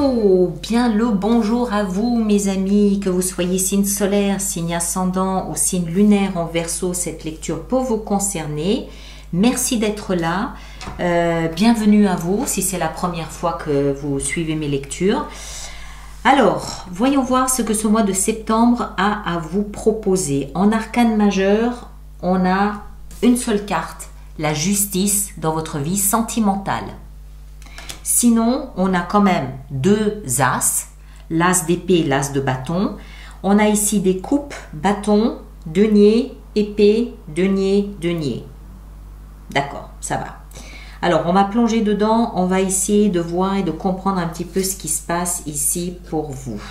Hello, bien le bonjour à vous mes amis, que vous soyez signe solaire, signe ascendant ou signe lunaire en Verseau, cette lecture peut vous concerner. Merci d'être là, bienvenue à vous si c'est la première fois que vous suivez mes lectures. Alors, voyons voir ce que ce mois de septembre a à vous proposer. En arcane majeur, on a une seule carte, la justice dans votre vie sentimentale. Sinon, on a quand même deux as, l'as d'épée et l'as de bâton. On a ici des coupes, bâton, denier, épée, denier, denier. D'accord, ça va. Alors, on va plonger dedans, on va essayer de voir et de comprendre un petit peu ce qui se passe ici pour vous.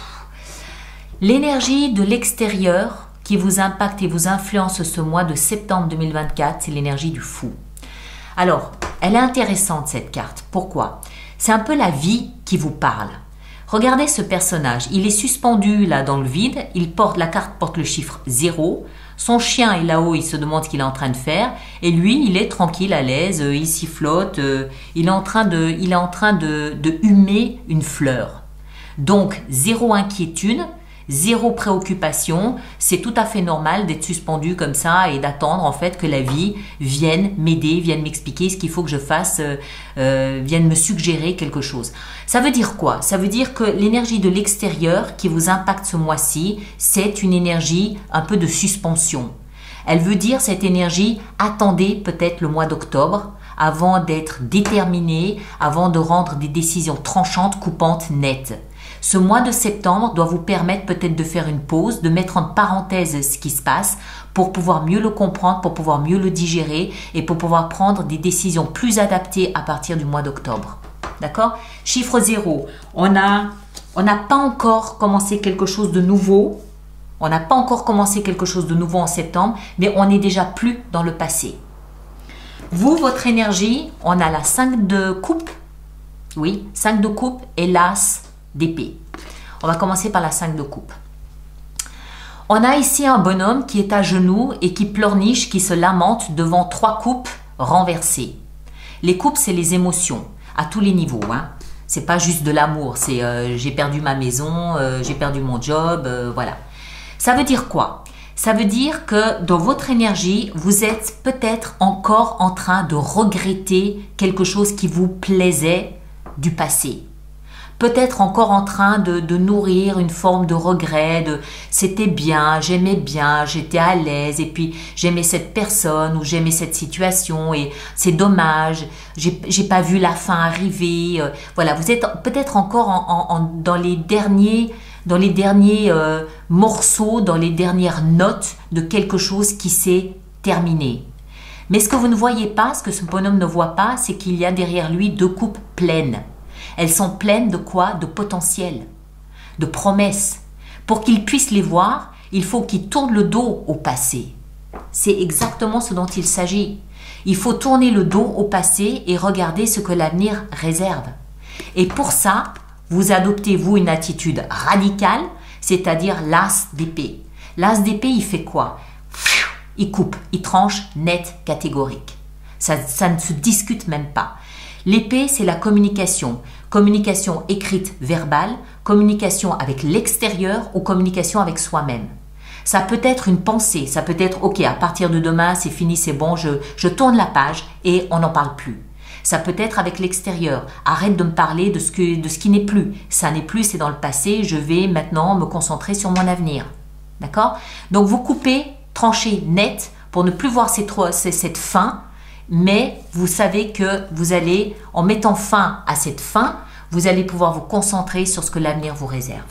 L'énergie de l'extérieur qui vous impacte et vous influence ce mois de septembre 2024, c'est l'énergie du fou. Alors, elle est intéressante cette carte. Pourquoi ? C'est un peu la vie qui vous parle. Regardez ce personnage, il est suspendu là dans le vide, la carte porte le chiffre 0, son chien est là-haut, il se demande ce qu'il est en train de faire, et lui, il est tranquille, à l'aise, il s'y flotte, il est en train de humer une fleur. Donc, zéro inquiétude, zéro préoccupation, c'est tout à fait normal d'être suspendu comme ça et d'attendre en fait que la vie vienne m'aider, vienne m'expliquer ce qu'il faut que je fasse, vienne me suggérer quelque chose. Ça veut dire quoi? Ça veut dire que l'énergie de l'extérieur qui vous impacte ce mois-ci, c'est une énergie un peu de suspension. Elle veut dire cette énergie, attendez peut-être le mois d'octobre avant d'être déterminé, avant de rendre des décisions tranchantes, coupantes, nettes. Ce mois de septembre doit vous permettre peut-être de faire une pause, de mettre en parenthèse ce qui se passe pour pouvoir mieux le comprendre, pour pouvoir mieux le digérer et pour pouvoir prendre des décisions plus adaptées à partir du mois d'octobre. D'accord? Chiffre 0, on n'a pas encore commencé quelque chose de nouveau. On n'a pas encore commencé quelque chose de nouveau en septembre, mais on n'est déjà plus dans le passé. Vous, votre énergie, on a la 5 de coupe. Oui, 5 de coupe et l'as d'épée. On va commencer par la 5 de coupe. On a ici un bonhomme qui est à genoux et qui pleurniche, qui se lamente devant 3 coupes renversées. Les coupes, c'est les émotions, à tous les niveaux. Hein. C'est pas juste de l'amour, c'est j'ai perdu ma maison, j'ai perdu mon job, voilà. Ça veut dire quoi? Ça veut dire que dans votre énergie, vous êtes peut-être encore en train de regretter quelque chose qui vous plaisait du passé. Peut-être encore en train de nourrir une forme de regret, de c'était bien, j'aimais bien, j'étais à l'aise et puis j'aimais cette personne ou j'aimais cette situation et c'est dommage, j'ai pas vu la fin arriver. Voilà, vous êtes peut-être encore dans les derniers morceaux, dans les dernières notes de quelque chose qui s'est terminé. Mais ce que vous ne voyez pas, ce que ce bonhomme ne voit pas, c'est qu'il y a derrière lui 2 coupes pleines. Elles sont pleines de quoi? De potentiel, de promesses. Pour qu'il puisse les voir, il faut qu'il tourne le dos au passé. C'est exactement ce dont il s'agit. Il faut tourner le dos au passé et regarder ce que l'avenir réserve. Et pour ça, vous adoptez, vous, une attitude radicale, c'est-à-dire l'as d'épée. L'as d'épée, il fait quoi? Il coupe, il tranche, net, catégorique. Ça ne se discute même pas. L'épée, c'est la communication. Communication écrite, verbale, communication avec l'extérieur ou communication avec soi-même. Ça peut être une pensée, ça peut être « Ok, à partir de demain, c'est fini, c'est bon, je tourne la page et on n'en parle plus ». Ça peut être avec l'extérieur. Arrête de me parler de ce qui n'est plus. Ça n'est plus, c'est dans le passé, je vais maintenant me concentrer sur mon avenir. D'accord? Donc vous coupez, tranchez net pour ne plus voir cette fin. Mais vous savez que vous allez, en mettant fin à cette fin, vous allez pouvoir vous concentrer sur ce que l'avenir vous réserve.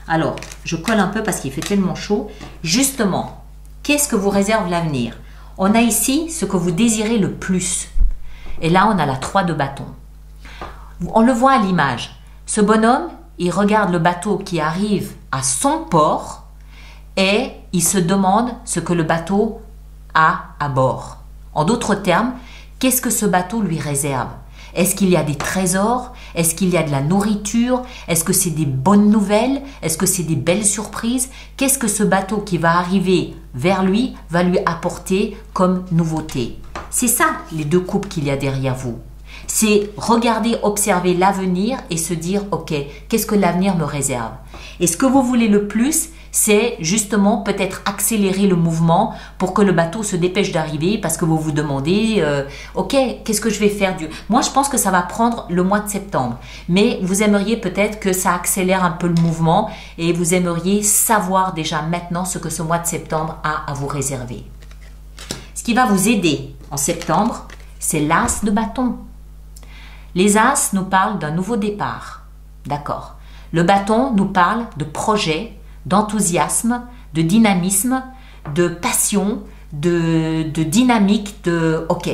Alors, je colle un peu parce qu'il fait tellement chaud. Justement, qu'est-ce que vous réserve l'avenir? On a ici ce que vous désirez le plus. Et là, on a la 3 de bâton. On le voit à l'image. Ce bonhomme, il regarde le bateau qui arrive à son port et il se demande ce que le bateau a à bord. En d'autres termes, qu'est-ce que ce bateau lui réserve? Est-ce qu'il y a des trésors? Est-ce qu'il y a de la nourriture? Est-ce que c'est des bonnes nouvelles? Est-ce que c'est des belles surprises? Qu'est-ce que ce bateau qui va arriver vers lui va lui apporter comme nouveauté? C'est ça les 2 coupes qu'il y a derrière vous. C'est regarder, observer l'avenir et se dire, ok, qu'est-ce que l'avenir me réserve? Et ce que vous voulez le plus, c'est justement peut-être accélérer le mouvement pour que le bateau se dépêche d'arriver parce que vous vous demandez, ok, qu'est-ce que je vais faire du... Moi, je pense que ça va prendre le mois de septembre, mais vous aimeriez peut-être que ça accélère un peu le mouvement et vous aimeriez savoir déjà maintenant ce que ce mois de septembre a à vous réserver. Ce qui va vous aider en septembre, c'est l'as de bâton. Les as nous parlent d'un nouveau départ, d'accord. Le bâton nous parle de projet, d'enthousiasme, de dynamisme, de passion, de dynamique, de ok.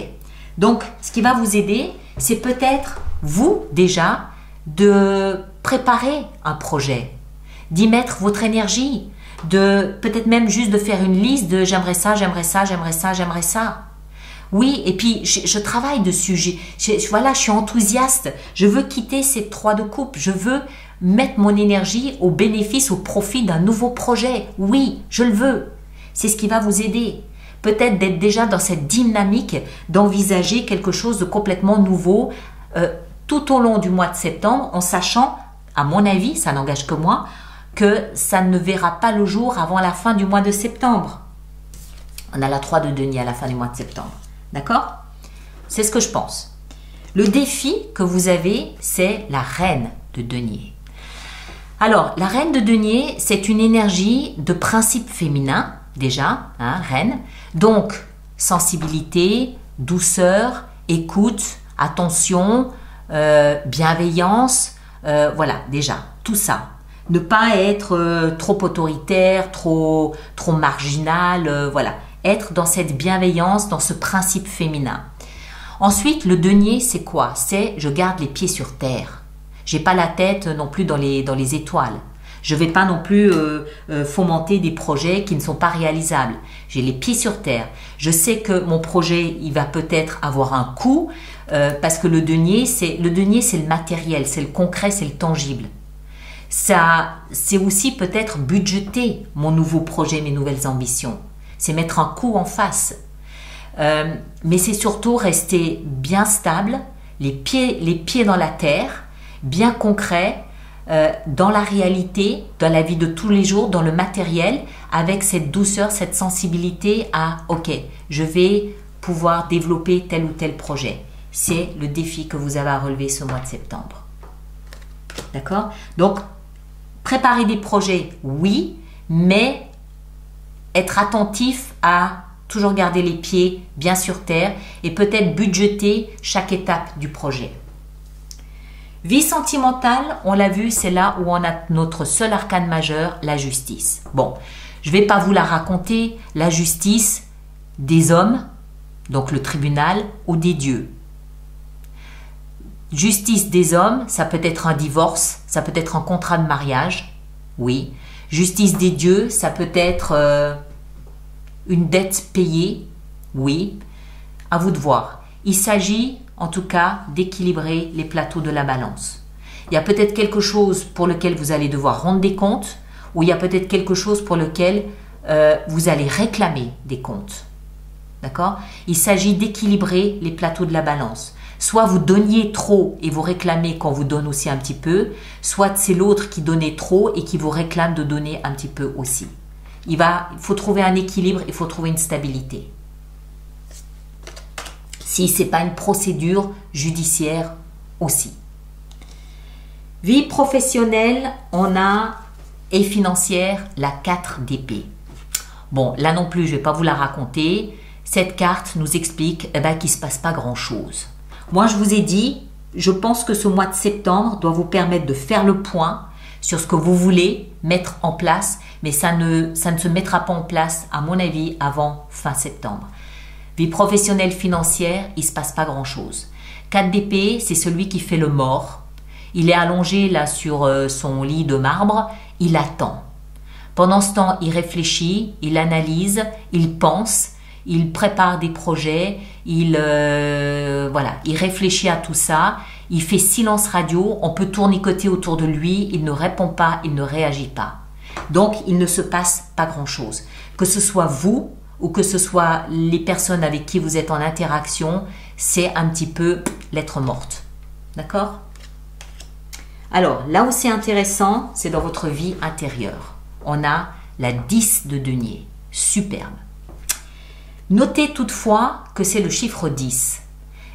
Donc, ce qui va vous aider, c'est peut-être vous déjà de préparer un projet, d'y mettre votre énergie, de peut-être même juste de faire une liste de j'aimerais ça, j'aimerais ça, j'aimerais ça, j'aimerais ça. Oui, et puis je travaille dessus, voilà, je suis enthousiaste, je veux quitter ces 3 de coupe, je veux mettre mon énergie au bénéfice, au profit d'un nouveau projet. Oui, je le veux. C'est ce qui va vous aider. Peut-être d'être déjà dans cette dynamique d'envisager quelque chose de complètement nouveau tout au long du mois de septembre, en sachant, à mon avis, ça n'engage que moi, que ça ne verra pas le jour avant la fin du mois de septembre. On a la 3 de denier à la fin du mois de septembre. D'accord? C'est ce que je pense. Le défi que vous avez, c'est la reine de denier. Alors, la reine de denier, c'est une énergie de principe féminin, déjà, hein, reine. Donc, sensibilité, douceur, écoute, attention, bienveillance, voilà, déjà, tout ça. Ne pas être trop autoritaire, trop marginal, voilà. Être dans cette bienveillance, dans ce principe féminin. Ensuite, le denier, c'est quoi? C'est je garde les pieds sur terre. J'ai pas la tête non plus dans les étoiles. Je vais pas non plus fomenter des projets qui ne sont pas réalisables. J'ai les pieds sur terre. Je sais que mon projet, il va peut-être avoir un coût parce que le denier, c'est le matériel, c'est le concret, c'est le tangible. Ça, c'est aussi peut-être budgéter mon nouveau projet, mes nouvelles ambitions. C'est mettre un coup en face. Mais c'est surtout rester bien stable, les pieds dans la terre, bien concret, dans la réalité, dans la vie de tous les jours, dans le matériel, avec cette douceur, cette sensibilité à « ok, je vais pouvoir développer tel ou tel projet ». C'est le défi que vous avez à relever ce mois de septembre. D'accord? Donc, préparer des projets, oui, mais être attentif à toujours garder les pieds bien sur terre et peut-être budgéter chaque étape du projet. Vie sentimentale, on l'a vu, c'est là où on a notre seul arcane majeur, la justice. Bon, je ne vais pas vous la raconter, la justice des hommes, donc le tribunal, ou des dieux. Justice des hommes, ça peut être un divorce, ça peut être un contrat de mariage, oui. Justice des dieux, ça peut être une dette payée, oui. À vous de voir. Il s'agit en tout cas d'équilibrer les plateaux de la balance. Il y a peut-être quelque chose pour lequel vous allez devoir rendre des comptes, ou il y a peut-être quelque chose pour lequel vous allez réclamer des comptes. D'accord? Il s'agit d'équilibrer les plateaux de la balance. Soit vous donniez trop et vous réclamez qu'on vous donne aussi un petit peu, soit c'est l'autre qui donnait trop et qui vous réclame de donner un petit peu aussi. Il faut trouver un équilibre, il faut trouver une stabilité. Si ce n'est pas une procédure judiciaire aussi. Vie professionnelle, on a, et financière, la 4 d'épée. Bon, là non plus, je ne vais pas vous la raconter. Cette carte nous explique qu'il ne se passe pas grand-chose. Moi, je vous ai dit, je pense que ce mois de septembre doit vous permettre de faire le point sur ce que vous voulez mettre en place, mais ça ne se mettra pas en place, à mon avis, avant fin septembre. Vie professionnelle financière, il ne se passe pas grand-chose. 4 d'épée, c'est celui qui fait le mort. Il est allongé là sur son lit de marbre, il attend. Pendant ce temps, il réfléchit, il analyse, il pense, il prépare des projets, il réfléchit à tout ça, il fait silence radio, on peut tournicoter autour de lui, il ne répond pas, il ne réagit pas. Donc, il ne se passe pas grand-chose. Que ce soit vous ou que ce soit les personnes avec qui vous êtes en interaction, c'est un petit peu lettre morte. D'accord? Alors, là où c'est intéressant, c'est dans votre vie intérieure. On a la 10 de denier. Superbe. Notez toutefois que c'est le chiffre 10.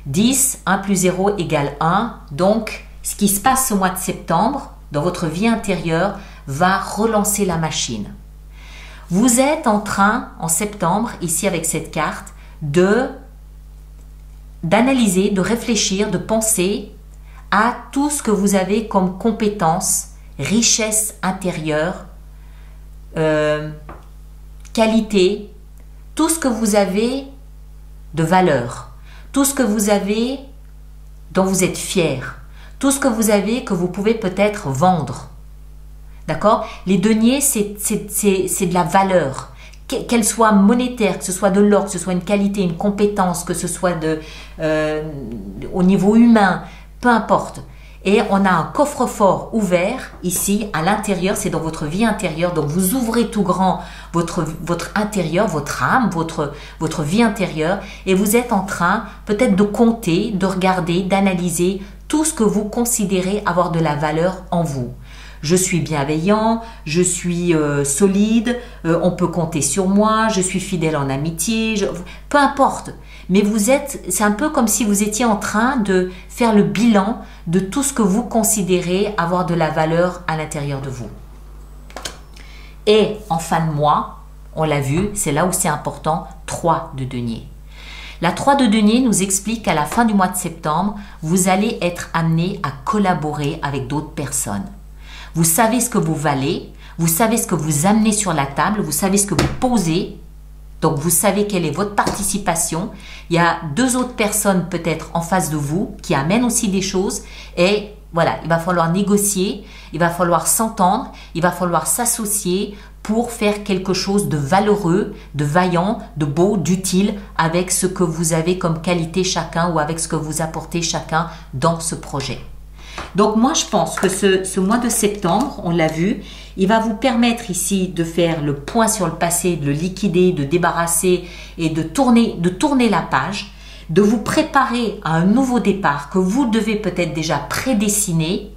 10, 1 plus 0 égale 1. Donc, ce qui se passe ce mois de septembre, dans votre vie intérieure, va relancer la machine. Vous êtes en train, en septembre, ici avec cette carte, d'analyser, de réfléchir, de penser à tout ce que vous avez comme compétences, richesse intérieure, qualité, tout ce que vous avez de valeur, tout ce que vous avez dont vous êtes fier, tout ce que vous avez que vous pouvez peut-être vendre. D'accord? Les deniers, c'est de la valeur, qu'elle soit monétaire, que ce soit de l'or, que ce soit une qualité, une compétence, que ce soit au niveau humain, peu importe. Et on a un coffre-fort ouvert ici à l'intérieur, c'est dans votre vie intérieure. Donc vous ouvrez tout grand votre intérieur, votre âme, votre vie intérieure, et vous êtes en train peut-être de compter, de regarder, d'analyser tout ce que vous considérez avoir de la valeur en vous. Je suis bienveillant, je suis solide, on peut compter sur moi, je suis fidèle en amitié, peu importe. Mais c'est un peu comme si vous étiez en train de faire le bilan de tout ce que vous considérez avoir de la valeur à l'intérieur de vous. Et en fin de mois, on l'a vu, c'est là où c'est important, 3 de denier. La 3 de denier nous explique qu'à la fin du mois de septembre, vous allez être amené à collaborer avec d'autres personnes. Vous savez ce que vous valez, vous savez ce que vous amenez sur la table, vous savez ce que vous posez. Donc, vous savez quelle est votre participation. Il y a 2 autres personnes peut-être en face de vous qui amènent aussi des choses. Et voilà, il va falloir négocier, il va falloir s'entendre, il va falloir s'associer pour faire quelque chose de valeureux, de vaillant, de beau, d'utile avec ce que vous avez comme qualité chacun ou avec ce que vous apportez chacun dans ce projet. Donc moi je pense que ce mois de septembre, on l'a vu, il va vous permettre ici de faire le point sur le passé, de le liquider, de débarrasser et de tourner la page, de vous préparer à un nouveau départ que vous devez peut-être déjà prédessiner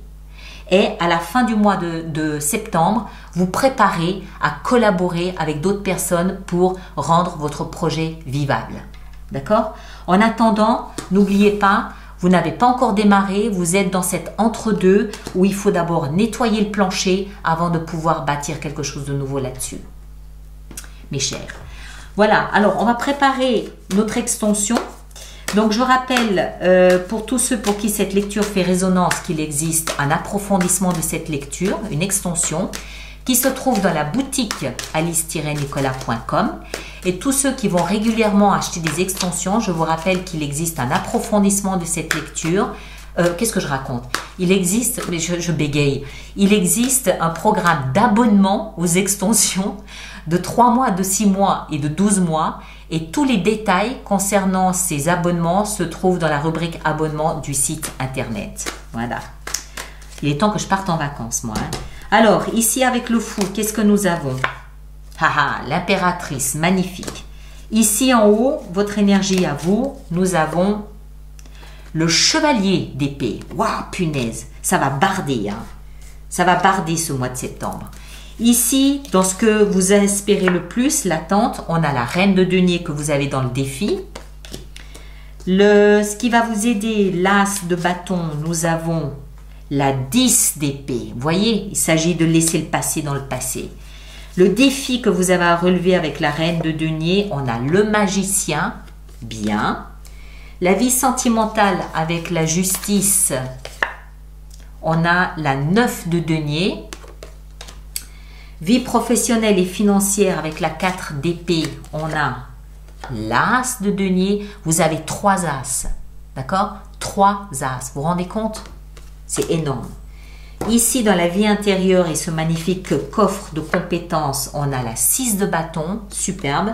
et à la fin du mois de septembre, vous préparer à collaborer avec d'autres personnes pour rendre votre projet vivable. D'accord? En attendant, n'oubliez pas, vous n'avez pas encore démarré, vous êtes dans cet entre-deux où il faut d'abord nettoyer le plancher avant de pouvoir bâtir quelque chose de nouveau là-dessus. Mes chers. Voilà, alors on va préparer notre extension. Donc je rappelle pour tous ceux pour qui cette lecture fait résonance qu'il existe un approfondissement de cette lecture, une extension qui se trouve dans la boutique alice-nicolas.com. Et tous ceux qui vont régulièrement acheter des extensions, je vous rappelle qu'il existe un approfondissement de cette lecture. Qu'est-ce que je raconte? Il existe, mais je bégaye, il existe un programme d'abonnement aux extensions de 3 mois, de 6 mois et de 12 mois. Et tous les détails concernant ces abonnements se trouvent dans la rubrique abonnement du site internet. Voilà. Il est temps que je parte en vacances, moi. Hein. Alors, ici avec le fou, qu'est-ce que nous avons? Haha, l'impératrice, magnifique. Ici en haut, votre énergie à vous, nous avons le chevalier d'épée. Waouh, punaise, ça va barder. Hein. Ça va barder ce mois de septembre. Ici, dans ce que vous espérez le plus, l'attente, on a la reine de denier que vous avez dans le défi. Ce qui va vous aider, l'as de bâton, nous avons la 10 d'épée. Vous voyez, il s'agit de laisser le passé dans le passé. Le défi que vous avez à relever avec la reine de denier, on a le magicien, bien. La vie sentimentale avec la justice, on a la 9 de denier. Vie professionnelle et financière avec la 4 d'épée, on a l'as de denier. Vous avez 3 as, d'accord? 3 as, vous vous rendez compte? C'est énorme. Ici, dans la vie intérieure et ce magnifique coffre de compétences, on a la 6 de bâton, superbe.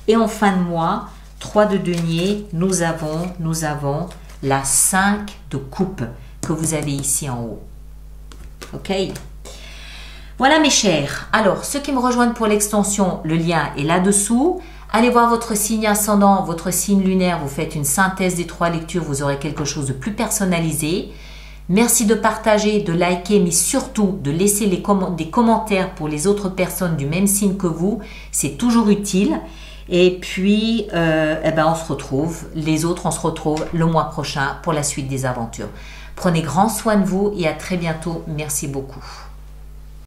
Et en fin de mois, 3 de denier, nous avons la 5 de coupe que vous avez ici en haut. Ok? Voilà mes chers. Alors, ceux qui me rejoignent pour l'extension, le lien est là-dessous. Allez voir votre signe ascendant, votre signe lunaire. Vous faites une synthèse des 3 lectures. Vous aurez quelque chose de plus personnalisé. Merci de partager, de liker, mais surtout de laisser des commentaires pour les autres personnes du même signe que vous. C'est toujours utile. Et puis, on se retrouve. Les autres, on se retrouve le mois prochain pour la suite des aventures. Prenez grand soin de vous et à très bientôt. Merci beaucoup.